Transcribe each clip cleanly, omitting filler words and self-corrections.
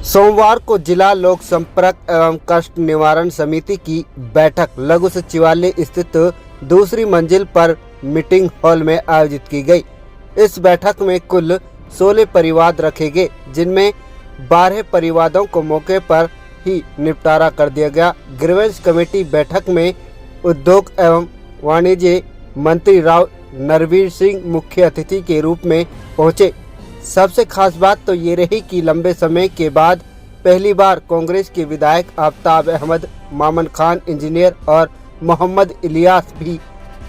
सोमवार को जिला लोक संपर्क एवं कष्ट निवारण समिति की बैठक लघु सचिवालय स्थित दूसरी मंजिल पर मीटिंग हॉल में आयोजित की गई। इस बैठक में कुल 16 परिवाद रखे गए, जिनमें 12 परिवादों को मौके पर ही निपटारा कर दिया गया। ग्रीवेंस कमेटी बैठक में उद्योग एवं वाणिज्य मंत्री राव नरवीर सिंह मुख्य अतिथि के रूप में पहुंचे। सबसे खास बात तो ये रही कि लंबे समय के बाद पहली बार कांग्रेस के विधायक आफ्ताब अहमद, मामन खान इंजीनियर और मोहम्मद इलियास भी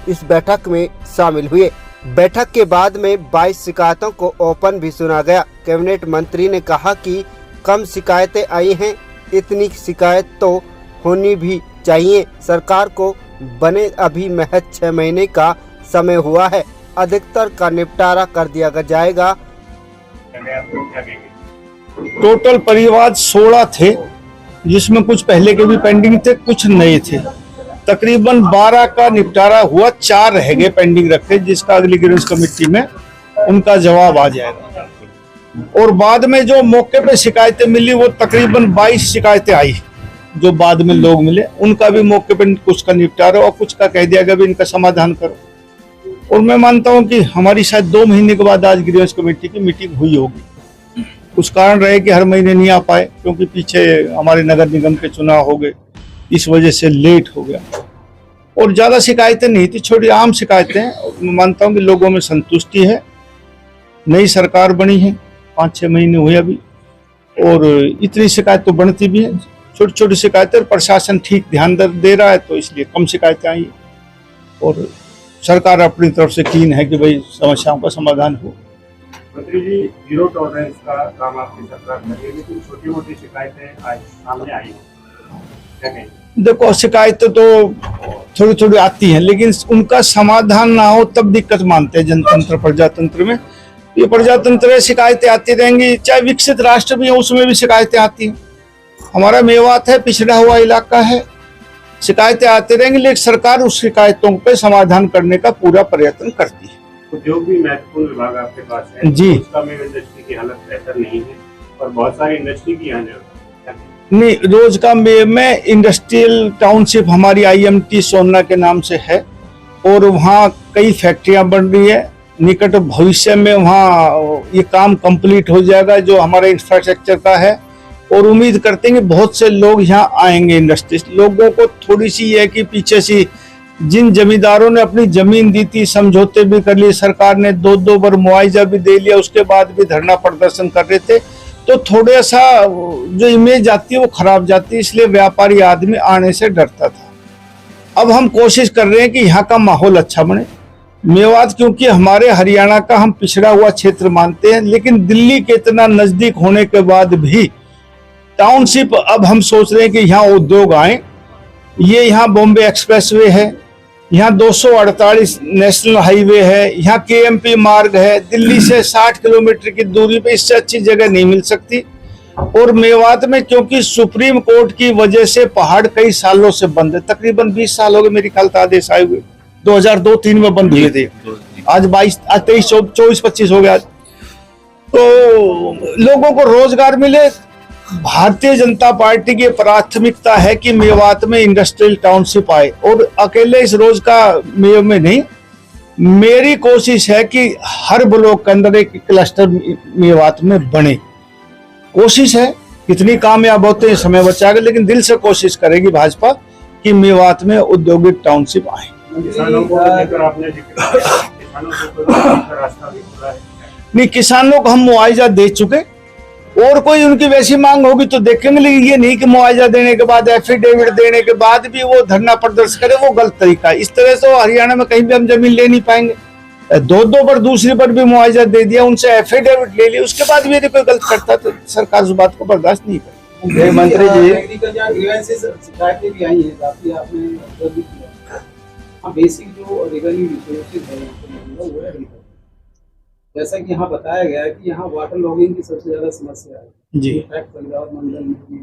इस बैठक में शामिल हुए। बैठक के बाद में 22 शिकायतों को ओपन भी सुना गया। कैबिनेट मंत्री ने कहा कि कम शिकायतें आई हैं, इतनी शिकायत तो होनी भी चाहिए। सरकार को बने अभी महज 6 महीने का समय हुआ है, अधिकतर का निपटारा कर दिया जाएगा। टोटल परिवाद 16 थे, जिसमें कुछ पहले के भी पेंडिंग थे, कुछ नए थे। तकरीबन 12 का निपटारा हुआ, 4 रह गए पेंडिंग रखे, जिसका अगली ग्रीवेंस कमेटी में उनका जवाब आ जाएगा। और बाद में जो मौके पे शिकायतें मिली वो तकरीबन 22 शिकायतें आई, जो बाद में लोग मिले उनका भी मौके पे कुछ का निपटारा और कुछ का कह दिया गया भी इनका समाधान करो। और मैं मानता हूं कि हमारी शायद 2 महीने के बाद आज ग्रीवेंस कमेटी की मीटिंग हुई होगी। कुछ कारण रहे कि हर महीने नहीं आ पाए, क्योंकि पीछे हमारे नगर निगम के चुनाव हो गए, इस वजह से लेट हो गया। और ज्यादा शिकायतें नहीं थी, छोटी आम शिकायतें। मैं मानता हूं कि लोगों में संतुष्टि है। नई सरकार बनी है, 5-6 महीने हुए अभी, और इतनी शिकायत तो बढ़ती भी है। छोटी छोटी शिकायतें, प्रशासन ठीक ध्यान दे रहा है, तो इसलिए कम शिकायतें आई। और सरकार अपनी तरफ से कीन है कि भाई समस्याओं का समाधान हो। मंत्री जी, जीरो टॉलरेंस का काम आपकी सरकार कर रही है, लेकिन छोटी मोटी शिकायतें आज सामने आई हैं, क्या कहेंगे? देखो, शिकायतें तो थोड़ी थोड़ी आती हैं, लेकिन उनका समाधान ना हो तब दिक्कत मानते हैं जनतंत्र प्रजातंत्र में। ये प्रजातंत्र में शिकायतें आती रहेंगी, चाहे विकसित राष्ट्र भी हो उसमें भी शिकायतें आती हैं। हमारा मेवात है, पिछड़ा हुआ इलाका है, शिकायतें आती रहेंगी, लेकिन सरकार उस शिकायतों पे समाधान करने का पूरा प्रयत्न करती है। उद्योग भी महत्वपूर्ण विभाग आपके पास है जी। उसका में इंडस्ट्री की हालत बेहतर नहीं है और बहुत सारी इंडस्ट्री की यहाँ नहीं, रोज का में इंडस्ट्रियल टाउनशिप हमारी IMT सोना के नाम से है, और वहाँ कई फैक्ट्रियां बन रही है। निकट भविष्य में वहाँ ये काम कंप्लीट हो जाएगा, जो हमारे इंफ्रास्ट्रक्चर का है, और उम्मीद करते हैं कि बहुत से लोग यहाँ आएंगे। इंडस्ट्रीज लोगों को थोड़ी सी है कि पीछे सी जिन जमींदारों ने अपनी जमीन दी थी, समझौते भी कर लिए, सरकार ने 2-2 बार मुआवजा भी दे लिया, उसके बाद भी धरना प्रदर्शन कर रहे थे, तो थोड़ा सा जो इमेज आती है वो खराब जाती है, इसलिए व्यापारी आदमी आने से डरता था। अब हम कोशिश कर रहे हैं कि यहाँ का माहौल अच्छा बने। मेवात क्योंकि हमारे हरियाणा का हम पिछड़ा हुआ क्षेत्र मानते हैं, लेकिन दिल्ली के इतना नजदीक होने के बाद भी टाउनशिप अब हम सोच रहे हैं कि यहाँ उद्योग आए। ये यहाँ बॉम्बे एक्सप्रेसवे है, यहाँ 248 नेशनल हाईवे है, यहाँ KMP मार्ग है, दिल्ली से 60 किलोमीटर की दूरी पे इससे अच्छी जगह नहीं मिल सकती। और मेवात में क्योंकि सुप्रीम कोर्ट की वजह से पहाड़ कई सालों से बंद है, तकरीबन 20 साल हो गए मेरी ख्याल आदेश आए हुए, 2002-3 में बंद हुए थे, आज 23-24-25 हो गया। तो लोगों को रोजगार मिले। भारतीय जनता पार्टी की प्राथमिकता है कि मेवात में इंडस्ट्रियल टाउनशिप आए, और अकेले इस रोज का मेव में नहीं, मेरी कोशिश है कि हर ब्लॉक के अंदर एक क्लस्टर मेवात में बने। कोशिश है, कितनी कामयाब होते हैं समय बचाएगा, लेकिन दिल से कोशिश करेगी भाजपा कि मेवात में औद्योगिक टाउनशिप आए। किसानों को लेकर आपने जिक्र किया, किसानों को रास्ता भी खुला है? नहीं, किसानों को हम मुआवजा दे चुके, और कोई उनकी वैसी मांग होगी तो देखेंगे, लेकिन ये नहीं कि मुआवजा देने के बाद, एफिडेविट देने के बाद भी वो धरना प्रदर्शन करे, वो गलत तरीका है। इस तरह से हरियाणा में कहीं भी हम जमीन ले नहीं पाएंगे। 2-2 बार दूसरी बार भी मुआवजा दे दिया, उनसे एफिडेविट ले लिया, उसके बाद भी यदि कोई गलत करता तो सरकार उस बात को बर्दाश्त नहीं करेगी। मंत्री जी, शिकायतें भी आई हैं, आपने बेसिक जो रेवेन्यू रिसोर्सेज है, जैसा कि यहाँ बताया गया है कि यहाँ वाटर लॉगिंग की सबसे ज्यादा समस्या है। जी। पंजाब मंडल में भी